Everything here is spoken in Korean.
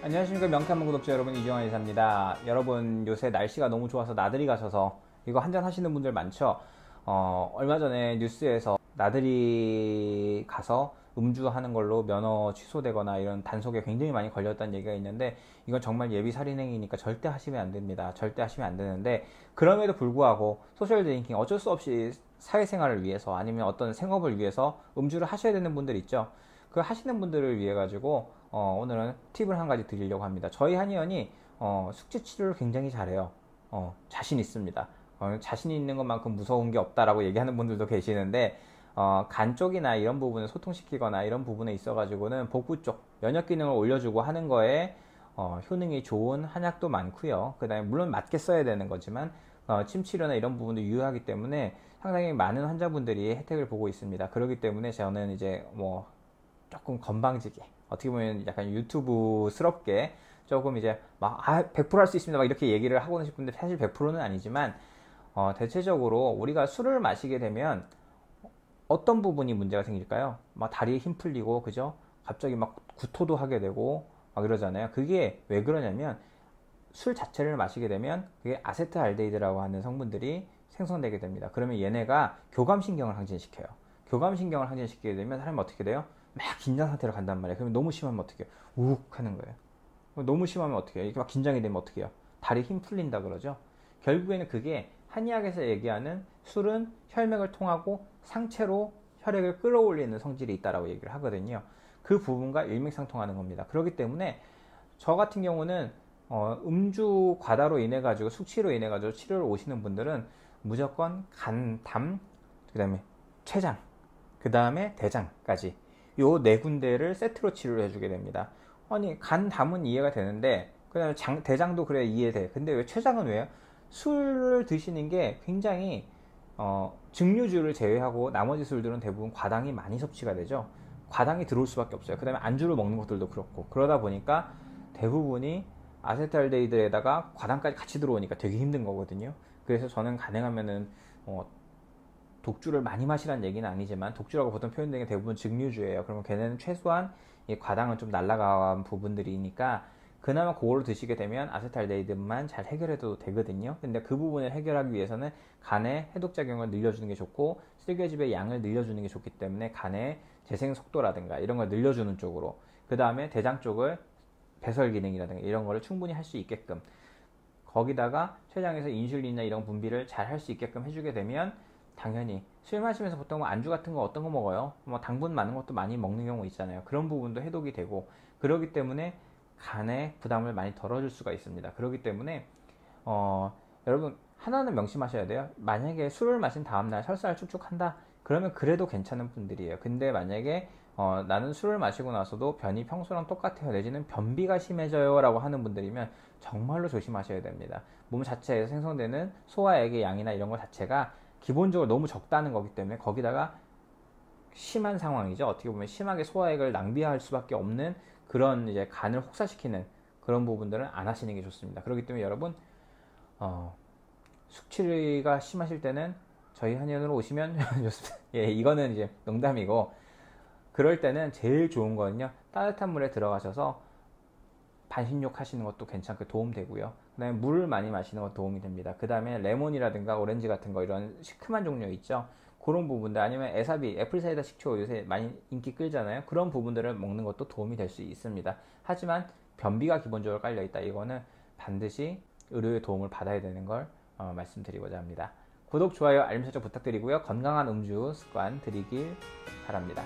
안녕하십니까. 명탐구 구독자 여러분, 이정환 이사입니다. 여러분, 요새 날씨가 너무 좋아서 나들이 가셔서 이거 한잔 하시는 분들 많죠? 얼마 전에 뉴스에서 나들이 가서 음주하는 걸로 면허 취소되거나 이런 단속에 굉장히 많이 걸렸다는 얘기가 있는데, 이건 정말 예비 살인행위니까 절대 하시면 안 됩니다. 절대 하시면 안 되는데, 그럼에도 불구하고 소셜 드링킹, 어쩔 수 없이 사회생활을 위해서 아니면 어떤 생업을 위해서 음주를 하셔야 되는 분들 있죠. 그 하시는 분들을 위해 가지고 오늘은 팁을 한 가지 드리려고 합니다. 저희 한의원이 숙취 치료를 굉장히 잘해요. 자신 있습니다. 자신 있는 것만큼 무서운 게 없다라고 얘기하는 분들도 계시는데, 간 쪽이나 이런 부분을 소통시키거나 이런 부분에 있어 가지고는 복부 쪽 면역 기능을 올려주고 하는 거에 효능이 좋은 한약도 많고요. 그 다음에 물론 맞게 써야 되는 거지만 침 치료나 이런 부분도 유효하기 때문에 상당히 많은 환자분들이 혜택을 보고 있습니다. 그렇기 때문에 저는 이제 뭐 조금 건방지게, 어떻게 보면 약간 유튜브스럽게 조금 이제 막 100%할 수 있습니다 막 이렇게 얘기를 하고는 싶은데, 사실 100%는 아니지만 대체적으로 우리가 술을 마시게 되면 어떤 부분이 문제가 생길까요? 막 다리에 힘 풀리고, 그죠? 갑자기 막 구토도 하게 되고 막 이러잖아요. 그게 왜 그러냐면, 술 자체를 마시게 되면 그게 아세트알데히드라고 하는 성분들이 생성되게 됩니다. 그러면 얘네가 교감신경을 항진시켜요. 교감신경을 항진시키게 되면 사람이 어떻게 돼요? 막 긴장 상태로 간단 말이에요. 그러면 너무 심하면 어떻게 해요? 우욱 하는 거예요. 너무 심하면 어떻게 해요? 이렇게 막 긴장이 되면 어떻게 해요? 다리에 힘 풀린다 그러죠. 결국에는 그게 한의학에서 얘기하는 술은 혈맥을 통하고 상체로 혈액을 끌어올리는 성질이 있다라고 얘기를 하거든요. 그 부분과 일맥상통하는 겁니다. 그렇기 때문에 저 같은 경우는 음주 과다로 인해 가지고, 숙취로 인해 가지고 치료를 오시는 분들은 무조건 간, 담, 그 다음에 췌장, 그 다음에 대장까지 요 네 군데를 세트로 치료를 해주게 됩니다. 아니, 간, 담은 이해가 되는데 그 다음에 대장도 그래 이해돼. 근데 왜 췌장은 왜요? 술을 드시는 게 굉장히 증류주를 제외하고 나머지 술들은 대부분 과당이 많이 섭취가 되죠. 과당이 들어올 수밖에 없어요. 그 다음에 안주를 먹는 것들도 그렇고, 그러다 보니까 대부분이 아세트알데히드에다가 과당까지 같이 들어오니까 되게 힘든 거거든요. 그래서 저는 가능하면은 독주를 많이 마시라는 얘기는 아니지만, 독주라고 보통 표현되는 게 대부분 증류주예요. 그러면 걔네는 최소한 이 과당은 좀 날라간 부분들이니까 그나마 그거를 드시게 되면 아세트알데히드만 잘 해결해도 되거든요. 근데 그 부분을 해결하기 위해서는 간의 해독작용을 늘려주는 게 좋고, 쓸개즙의 양을 늘려주는 게 좋기 때문에 간의 재생 속도라든가 이런 걸 늘려주는 쪽으로, 그 다음에 대장 쪽을 배설 기능이라든가 이런 거를 충분히 할 수 있게끔, 거기다가 췌장에서 인슐린이나 이런 분비를 잘 할 수 있게끔 해주게 되면, 당연히 술 마시면서 보통 뭐 안주 같은 거 어떤 거 먹어요? 뭐 당분 많은 것도 많이 먹는 경우 있잖아요. 그런 부분도 해독이 되고, 그러기 때문에 간에 부담을 많이 덜어줄 수가 있습니다. 그렇기 때문에 여러분 하나는 명심하셔야 돼요. 만약에 술을 마신 다음날 설사를 쭉쭉 한다, 그러면 그래도 괜찮은 분들이에요. 근데 만약에 나는 술을 마시고 나서도 변이 평소랑 똑같아요, 내지는 변비가 심해져요 라고 하는 분들이면 정말로 조심하셔야 됩니다. 몸 자체에서 생성되는 소화액의 양이나 이런 것 자체가 기본적으로 너무 적다는 거기 때문에, 거기다가 심한 상황이죠. 어떻게 보면 심하게 소화액을 낭비할 수밖에 없는 그런 이제 간을 혹사시키는 그런 부분들은 안 하시는 게 좋습니다. 그렇기 때문에 여러분, 숙취가 심하실 때는 저희 한의원으로 오시면 좋습니다. 예, 이거는 이제 농담이고, 그럴 때는 제일 좋은 거는요, 따뜻한 물에 들어가셔서 반신욕 하시는 것도 괜찮게 도움되고요. 그 다음에 물을 많이 마시는 것도 도움이 됩니다. 그 다음에 레몬이라든가 오렌지 같은 거, 이런 시큼한 종류 있죠. 그런 부분들, 아니면 에사비, 애플사이다 식초 요새 많이 인기 끌잖아요. 그런 부분들을 먹는 것도 도움이 될 수 있습니다. 하지만 변비가 기본적으로 깔려있다, 이거는 반드시 의료의 도움을 받아야 되는 걸 말씀드리고자 합니다. 구독, 좋아요, 알림 설정 부탁드리고요. 건강한 음주 습관 들이길 바랍니다.